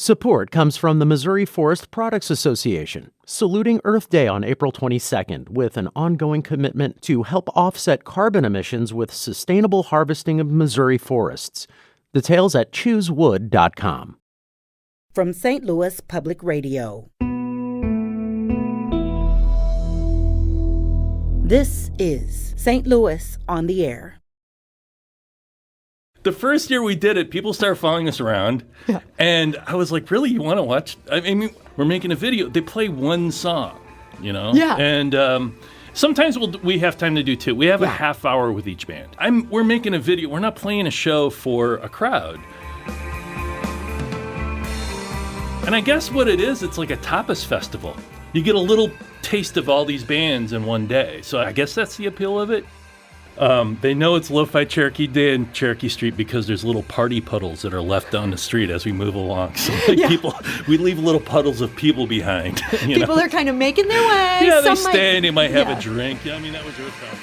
Support comes from the Missouri Forest Products Association, saluting Earth Day on April 22nd with an ongoing commitment to help offset carbon emissions with sustainable harvesting of Missouri forests. Details at choosewood.com. From St. Louis Public Radio. This is St. Louis on the Air. The first year we did it, people started following us around, and I was like, really, you want to watch? I mean, we're making a video. They play one song, you know? Yeah. And sometimes we have time to do two. We have a half hour with each band. We're making a video. We're not playing a show for a crowd. And I guess what it is, it's like a tapas festival. You get a little taste of all these bands in one day. So I guess that's the appeal of it. They know it's LoFi Cherokee Day in Cherokee Street because there's little party puddles that are left down the street as we move along. So we leave little puddles of people behind. People are kind of making their way. Yeah, they stay and they might have a drink. I mean, that was Earth House.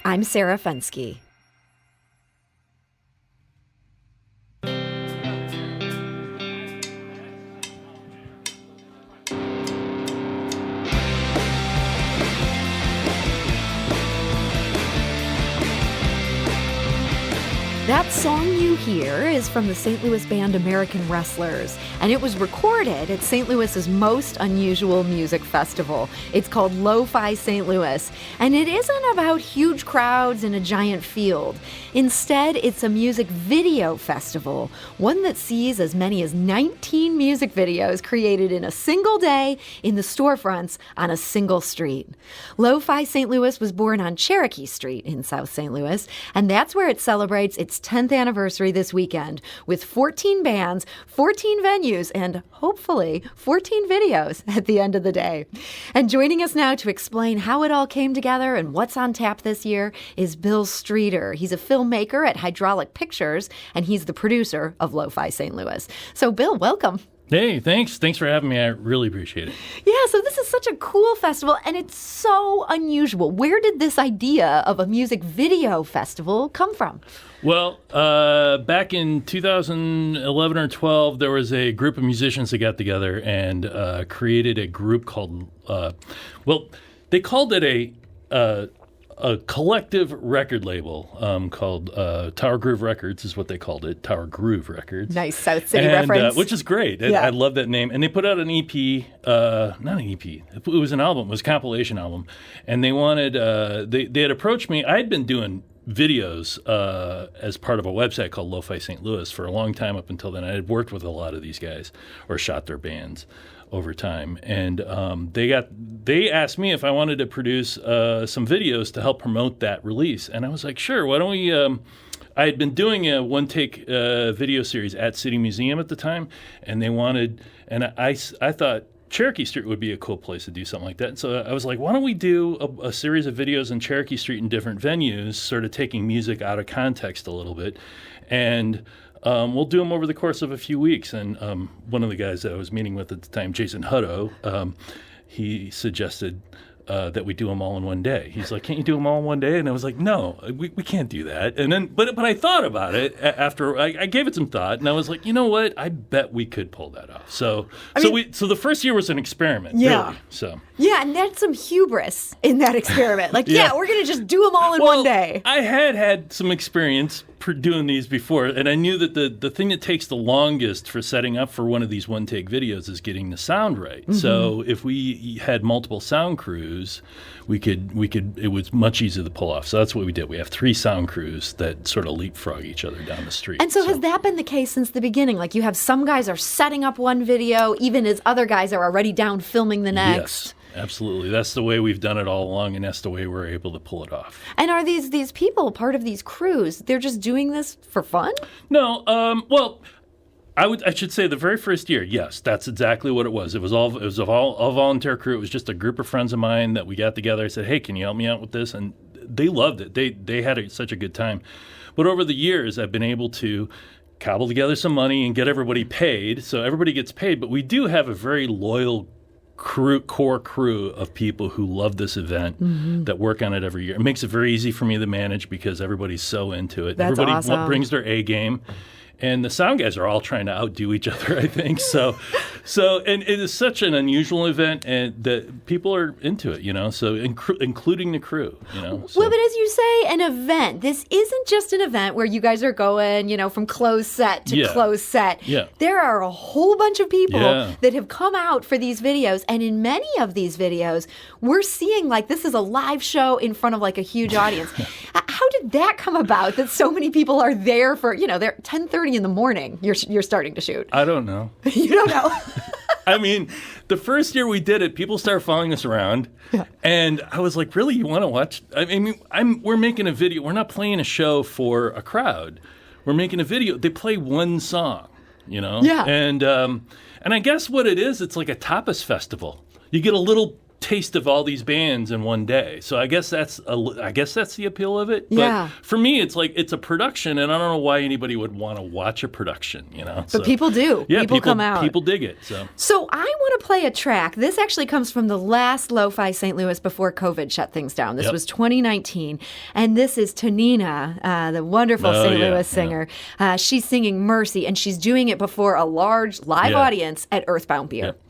I'm Sarah Fensky. That song you hear is from the St. Louis band American Wrestlers, and it was recorded at St. Louis's most unusual music festival. It's called LoFi St. Louis, and it isn't about huge crowds in a giant field. Instead, it's a music video festival, one that sees as many as 19 music videos created in a single day in the storefronts on a single street. LoFi St. Louis was born on Cherokee Street in South St. Louis, and that's where it celebrates its 10th anniversary this weekend with 14 bands, 14 venues, and hopefully 14 videos at the end of the day. And joining us now to explain how it all came together and what's on tap this year is Bill Streeter. He's a filmmaker at Hydraulic Pictures, and he's the producer of LoFi St. Louis. So, Bill, welcome. Hey, thanks. Thanks for having me. I really appreciate it. Yeah, so this is such a cool festival, and it's so unusual. Where did this idea of a music video festival come from? Well, back in 2011 or 12, there was a group of musicians that got together and created a group called, they called it a collective record label called Tower Groove Records is what they called it, Tower Groove Records. Nice South City reference. Which is great. I love that name. And they put out an EP, not an EP, it was an album, it was a compilation album. And they wanted, they had approached me. I had been doing videos as part of a website called LoFi St. Louis for a long time up until then. I had worked with a lot of these guys or shot their bands over time, and they asked me if I wanted to produce some videos to help promote that release, and I was like, sure. Why don't we? I had been doing a one-take video series at City Museum at the time, and they wanted, and I thought Cherokee Street would be a cool place to do something like that. And so I was like, why don't we do a series of videos in Cherokee Street in different venues, sort of taking music out of context a little bit, and we'll do them over the course of a few weeks. And one of the guys that I was meeting with at the time, Jason Hutto, he suggested that we do them all in one day. He's like, can't you do them all in one day? And I was like, no, we can't do that. And then, but I thought about it after I gave it some thought, and I was like, you know what? I bet we could pull that off. So the first year was an experiment. Yeah. Really, so. Yeah, and that's some hubris in that experiment. Like, we're going to just do them all in one day. I had some experience doing these before, and I knew that the thing that takes the longest for setting up for one of these one-take videos is getting the sound right. Mm-hmm. So if we had multiple sound crews, we could it was much easier to pull off. So that's what we did. We have 3 sound crews that sort of leapfrog each other down the street. And so has that been the case since the beginning? Like, you have some guys are setting up one video, even as other guys are already down filming the next? Yes. Absolutely. That's the way we've done it all along, and that's the way we're able to pull it off. And are these people part of these crews? They're just doing this for fun? No. I should say the very first year, yes, that's exactly what it was. It was a volunteer crew. It was just a group of friends of mine that we got together. I said, hey, can you help me out with this? And they loved it. They had such a good time. But over the years, I've been able to cobble together some money and get everybody paid. So everybody gets paid. But we do have a very loyal core crew of people who love this event, that work on it every year. It makes it very easy for me to manage because everybody's so into it. That's Everybody awesome. brings their A game. and the sound guys are all trying to outdo each other, I think. So and it is such an unusual event, and that people are into it, so including the crew, So. Well, but as you say, an event. This isn't just an event where you guys are going, from closed set to closed set. Yeah. There are a whole bunch of people Yeah. that have come out for these videos, and in many of these videos, we're seeing like this is a live show in front of like a huge audience. How did that come about? That so many people are there for they're 10:30 in the morning. You're starting to shoot. I don't know. You don't know. I mean, the first year we did it, people started following us around, and I was like, "Really, you want to watch?" I mean, we're making a video. We're not playing a show for a crowd. We're making a video. They play one song, Yeah. And I guess what it is, it's like a tapas festival. You get a little taste of all these bands in one day. So I guess that's the appeal of it. But Yeah. for me, it's like it's a production, and I don't know why anybody would want to watch a production. But people do. Yeah, people come out. People dig it. So I want to play a track. This actually comes from the last LoFi St. Louis before COVID shut things down. This was 2019. And this is Tonina, the wonderful St. Louis singer. She's singing Mercy, and she's doing it before a large live audience at Earthbound Beer. Yep.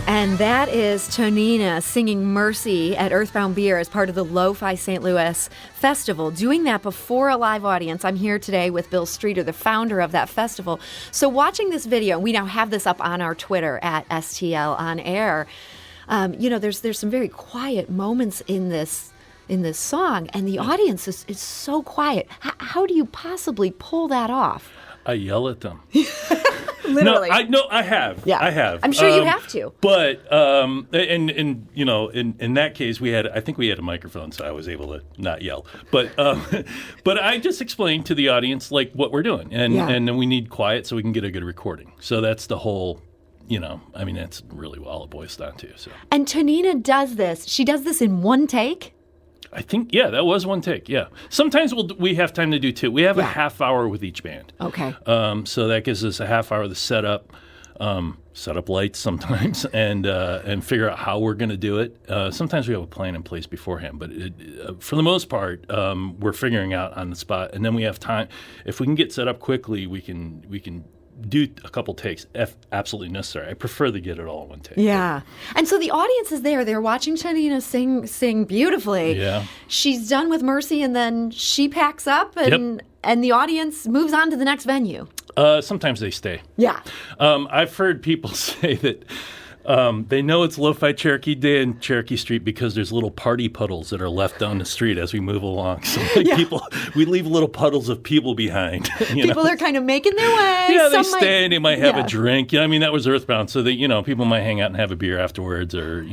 And that is Tonina singing Mercy at Earthbound Beer as part of the LoFi St. Louis Festival, doing that before a live audience. I'm here today with Bill Streeter, the founder of that festival. So watching this video, we now have this up on our Twitter at STL On Air. There's some very quiet moments in this song, and the audience is so quiet. How do you possibly pull that off? I yell at them. Literally. No, I have. Yeah. I have. I'm sure you have to. But in that case, I think we had a microphone, so I was able to not yell. But but I just explained to the audience like what we're doing, and then we need quiet so we can get a good recording. So that's the whole. That's really all it boils down to. So. And Tonina does this. She does this in one take. I think, that was one take, Sometimes we have time to do two. We have a half hour with each band. Okay. So that gives us a half hour to set up lights sometimes and figure out how we're going to do it. Sometimes we have a plan in place beforehand, but for the most part, we're figuring out on the spot. And then we have time. If we can get set up quickly, we can do a couple takes if absolutely necessary. I prefer to get it all in one take. Yeah. And so the audience is there. They're watching Tonina sing beautifully. Yeah. She's done with Mercy, and then she packs up, and the audience moves on to the next venue. Sometimes they stay. Yeah. I've heard people say that they know it's LoFi Cherokee Day in Cherokee Street because there's little party puddles that are left down the street as we move along. So we leave little puddles of people behind. People are kind of making their way. Yeah, they stay and they might have a drink. That was Earthbound. So people might hang out and have a beer afterwards, or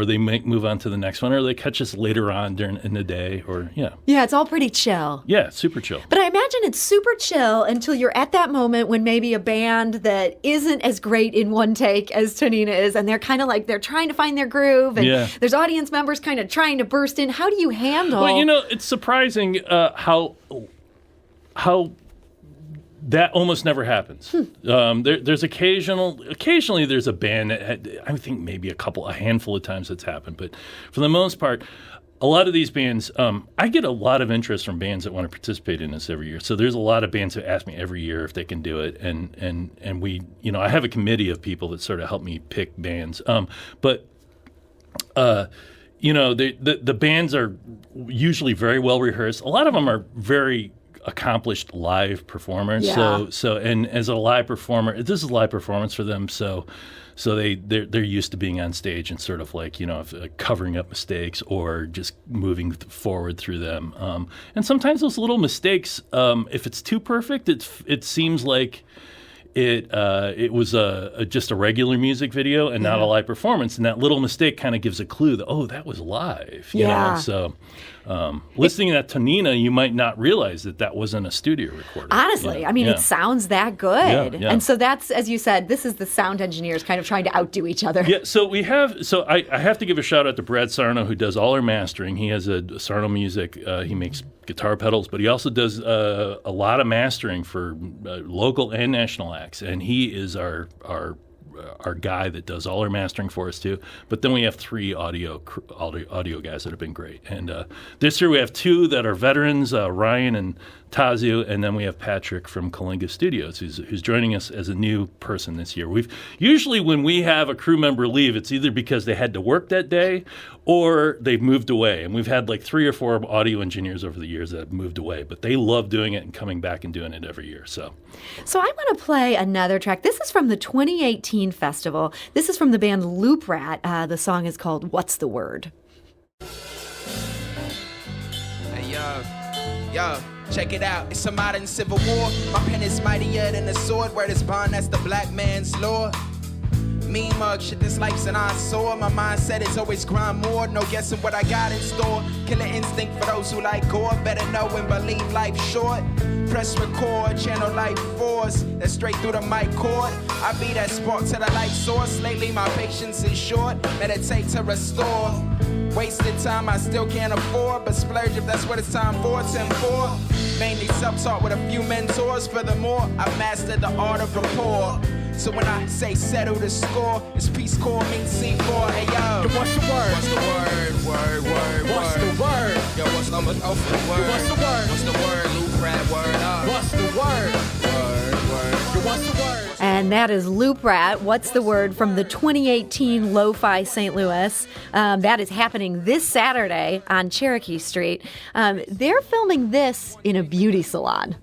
they might move on to the next one, or they catch us later on in the day, or Yeah, it's all pretty chill. Yeah, super chill. But I imagine it's super chill until you're at that moment when maybe a band that isn't as great in one take as Tonina is, and they're kind of like they're trying to find their groove, and there's audience members kind of trying to burst in. How do you handle? Well, it's surprising how that almost never happens. There's occasionally there's a band that I think maybe a handful of times it's happened, but for the most part, a lot of these bands, I get a lot of interest from bands that want to participate in this every year. So there's a lot of bands that ask me every year if they can do it, and we, I have a committee of people that sort of help me pick bands. The bands are usually very well rehearsed. A lot of them are very accomplished live performers. Yeah. So and as a live performer, this is a live performance for them. So So they're used to being on stage and sort of like, covering up mistakes or just moving forward through them. And sometimes those little mistakes, if it's too perfect, it seems like it was just a regular music video and not a live performance, and that little mistake kind of gives a clue that that was live. You know? So listening to that to Nina, you might not realize that wasn't a studio recording. Honestly, I mean, it sounds that good. Yeah. And so that's, as you said, this is the sound engineers kind of trying to outdo each other. Yeah, so I have to give a shout out to Brad Sarno, who does all our mastering. He has a Sarno Music. He makes guitar pedals, but he also does a lot of mastering for local and national acts. And he is our guy that does all our mastering for us too. But then we have 3 audio guys that have been great. And this year we have 2 that are veterans, Ryan and Tazu, and then we have Patrick from Kalinga Studios, who's joining us as a new person this year. Usually when we have a crew member leave, it's either because they had to work that day or they've moved away. And we've had like 3 or 4 audio engineers over the years that have moved away, but they love doing it and coming back and doing it every year. So I'm going to play another track. This is from the 2018 festival. This is from the band Loop Rat. The song is called What's the Word? Hey, yo, check it out. It's a modern civil war. My pen is mightier than a sword. Word is bond, that's the black man's law. Mean mug, shit, this life's an eyesore. My mindset is always grind more. No guessing what I got in store. Killer instinct for those who like gore. Better know and believe life's short. Press record, channel life force. That's straight through the mic cord. I be that spark to the light source. Lately my patience is short. Meditate to restore. Wasted time I still can't afford, but splurge if that's what it's time for. 10-4. Mainly self-taught with a few mentors. Furthermore, I've mastered the art of rapport. So when I say settle the score, it's Peace Corps means C4. Hey yo, what's the word? What's the word? Word. What's the word? Yo, what's the word? What's the word? What's the word? Loop Rat, word up. What's the word? Word. Yo, what's the word? And that is Loop Rat, What's the Word, from the 2018 LoFi St. Louis. That is happening this Saturday on Cherokee Street. They're filming this in a beauty salon.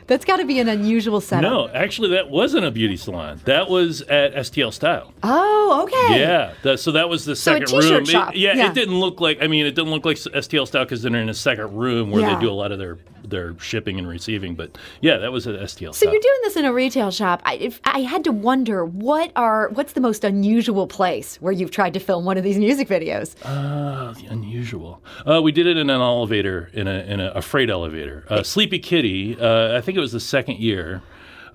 That's got to be an unusual setup. no, actually that wasn't a beauty salon. That was at STL Style. Oh, okay. Yeah, so that was the So a second t-shirt room. shop. It didn't look like STL Style because they're in a second room where they do a lot of their shipping and receiving. But yeah, that was at STL Style. So you're doing this in a retail shop. I had to wonder, what's the most unusual place where you've tried to film one of these music videos? The unusual. We did it in an elevator, in a freight elevator. Sleepy Kitty, I think it was the second year.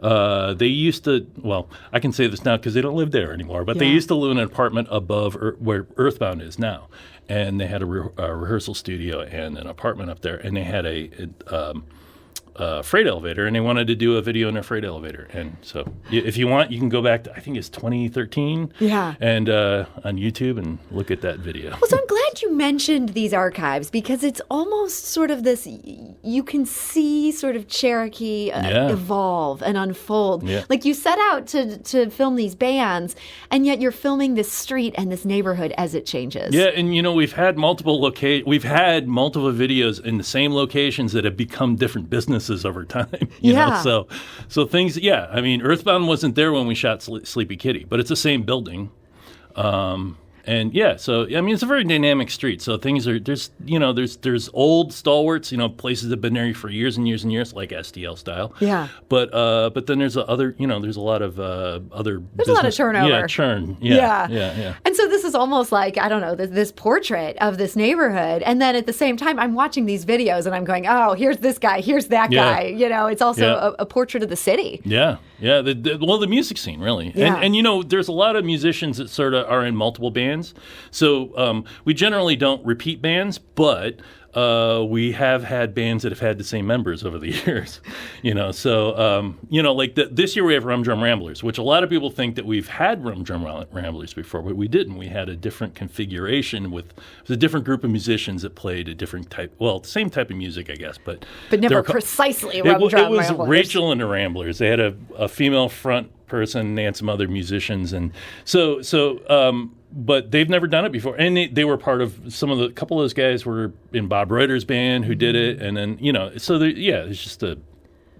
They used to, I can say this now because they don't live there anymore, but they used to live in an apartment above where Earthbound is now. And they had a rehearsal studio and an apartment up there, and they had a freight elevator, and they wanted to do a video in a freight elevator. And so if you want, you can go back to, I think it's 2013, and on YouTube and look at that video. Well, so I'm glad you mentioned these archives because it's almost sort of this, you can see sort of Cherokee evolve and unfold. Yeah. Like you set out to film these bands, and yet you're filming this street and this neighborhood as it changes. Yeah, and we've had multiple videos in the same locations that have become different businesses over time. You know? So things, I mean, Earthbound wasn't there when we shot Sleepy Kitty, but it's the same building. So I mean, it's a very dynamic street. So things are there's old stalwarts, places that have been there for years and years and years, like STL Style. Yeah. But then there's there's a lot of other. There's a lot of turnover. Yeah, churn. Yeah. And so this is almost like, I don't know, this portrait of this neighborhood, and then at the same time, I'm watching these videos and I'm going, oh, here's this guy, here's that guy. It's also a portrait of the city. Yeah. Yeah. The music scene, really. Yeah. And there's a lot of musicians that sort of are in multiple bands. So we generally don't repeat bands, but we have had bands that have had the same members over the years. Like this year we have Rum Drum Ramblers, which a lot of people think that we've had Rum Drum Ramblers before, but we didn't. We had a different configuration with a different group of musicians that played a different type, same type of music, I guess, but never precisely Rum Drum Ramblers. It was Rachel and the Ramblers. They had a female front person and some other musicians, and but they've never done it before, and they were part of a couple of those guys were in Bob Reuter's band who did it, and then it's just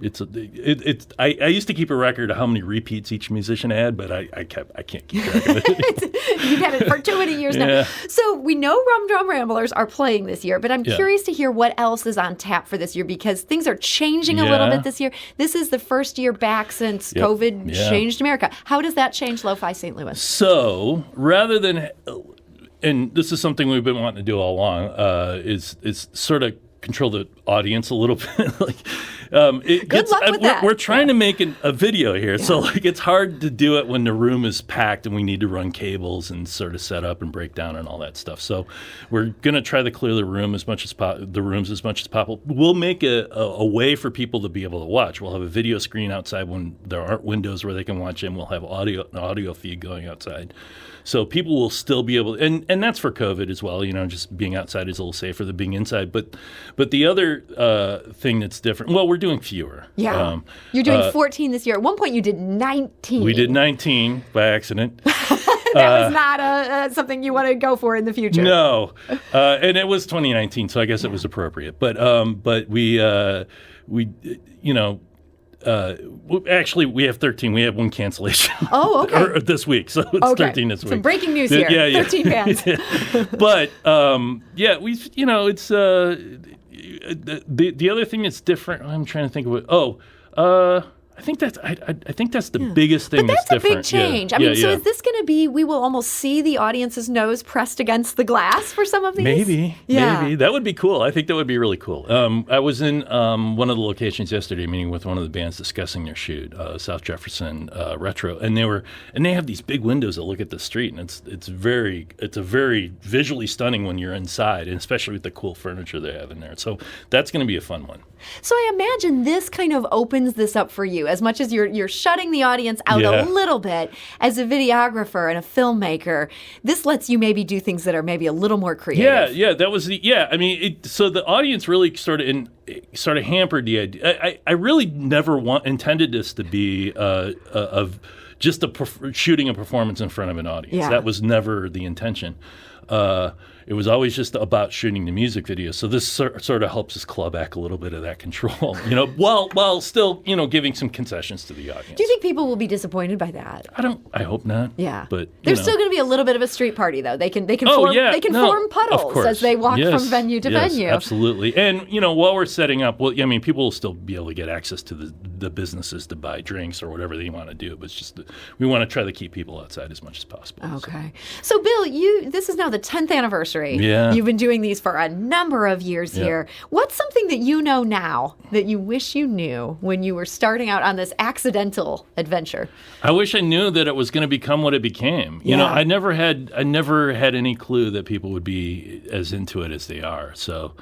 I used to keep a record of how many repeats each musician had, but I can't keep track of it. You've had it for too many years now. So we know Rum Drum Ramblers are playing this year, but I'm curious to hear what else is on tap for this year, because things are changing a little bit this year. This is the first year back since COVID changed America. How does that change LoFi St. Louis? So rather than, and this is something we've been wanting to do all along, is sort of control the audience a little bit. Good luck with that. We're trying to make a video here, so it's hard to do it when the room is packed and we need to run cables and sort of set up and break down and all that stuff. So we're going to try to clear the room as much as rooms as much as possible. We'll make a way for people to be able to watch. We'll have a video screen outside when there aren't windows where they can watch in. We'll have an audio feed going outside. So people will still be able, and that's for COVID as well. Just being outside is a little safer than being inside. But the other thing that's different, well, we're doing fewer. Yeah, you're doing 14 this year. At one point, you did 19. We did 19 by accident. That was not something you want to go for in the future. No, and it was 2019, so I guess it was appropriate. But we actually, we have 13. We have one cancellation. Oh, okay. This week, so it's 13 this week. Some breaking news here. 13 bands. But it's the other thing that's different. I'm trying to think of it. I think that's the biggest thing that's different. But that's a big change. So is this going to be, we will almost see the audience's nose pressed against the glass for some of these? Maybe. That would be cool. I think that would be really cool. I was in one of the locations yesterday meeting with one of the bands discussing their shoot, South Jefferson Retro, and they have these big windows that look at the street, and it's a very visually stunning when you're inside, and especially with the cool furniture they have in there. So that's going to be a fun one. So I imagine this kind of opens this up for you, as much as you're shutting the audience out a little bit. As a videographer and a filmmaker, this lets you maybe do things that are maybe a little more creative. That was so the audience really sort of hampered the idea. I really never intended this to be just shooting a performance in front of an audience. Yeah. That was never the intention. It was always just about shooting the music video. So this sort of helps us claw back a little bit of that control, while still, giving some concessions to the audience. Do you think people will be disappointed by that? I hope not. Yeah. But there's still going to be a little bit of a street party, though. They can form puddles as they walk from venue to venue. Absolutely. And, while we're setting up, people will still be able to get access to the businesses to buy drinks or whatever they want to do. But it's just we want to try to keep people outside as much as possible. Okay. So Bill, this is now the 10th anniversary. Yeah. You've been doing these for a number of years here. What's something that you know now that you wish you knew when you were starting out on this accidental adventure? I wish I knew that it was going to become what it became. I never had any clue that people would be as into it as they are. So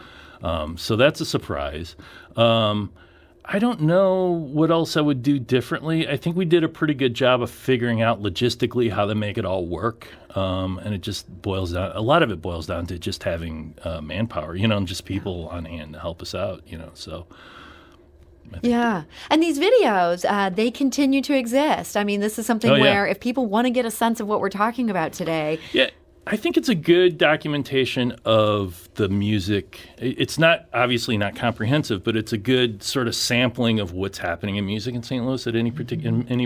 that's a surprise. I don't know what else I would do differently. I think we did a pretty good job of figuring out logistically how to make it all work. And it just a lot of it boils down to just having manpower, and just people on hand to help us out, so. Yeah. And these videos, they continue to exist. I mean, this is something where if people want to get a sense of what we're talking about today. Yeah. I think it's a good documentation of the music. It's obviously not comprehensive, but it's a good sort of sampling of what's happening in music in St. Louis at any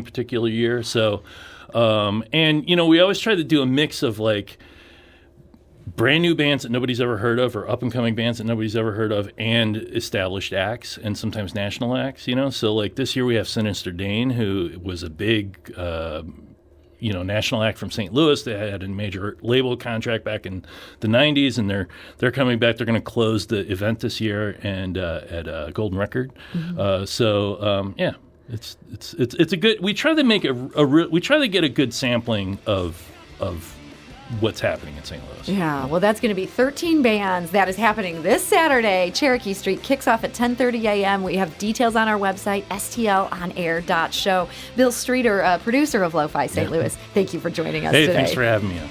particular year. So, we always try to do a mix of brand new bands that nobody's ever heard of, or up and coming bands that nobody's ever heard of, and established acts, and sometimes national acts. So this year we have Sinister Dane, who was a big national act from St. Louis. They had a major label contract back in the 90s, and they're coming back. They're going to close the event this year and at Golden Record. Mm-hmm. It's a good. We try to make we try to get a good sampling of what's happening in St. Louis. Yeah, well, that's going to be 13 bands. That is happening this Saturday. Cherokee Street kicks off at 10:30 a.m. We have details on our website, stlonair.show. Bill Streeter, producer of LoFi St. Louis, thank you for joining us today. Hey, thanks for having me on.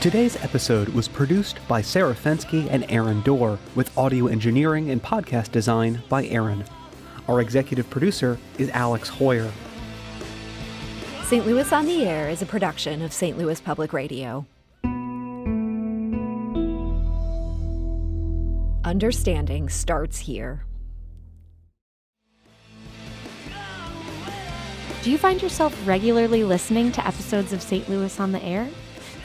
Today's episode was produced by Sarah Fensky and Aaron Dorr, with audio engineering and podcast design by Aaron. Our executive producer is Alex Hoyer. St. Louis on the Air is a production of St. Louis Public Radio. Understanding starts here. Do you find yourself regularly listening to episodes of St. Louis on the Air?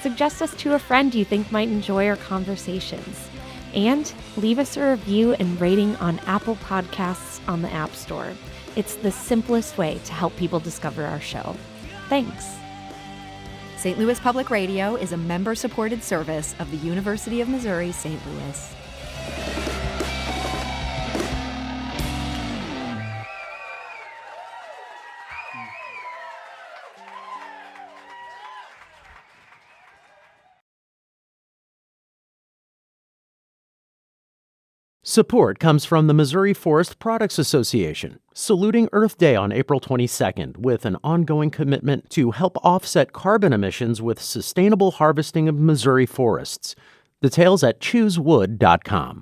Suggest us to a friend you think might enjoy our conversations. And leave us a review and rating on Apple Podcasts on the App Store. It's the simplest way to help people discover our show. Thanks. St. Louis Public Radio is a member-supported service of the University of Missouri, St. Louis. Support comes from the Missouri Forest Products Association, saluting Earth Day on April 22nd with an ongoing commitment to help offset carbon emissions with sustainable harvesting of Missouri forests. Details at choosewood.com.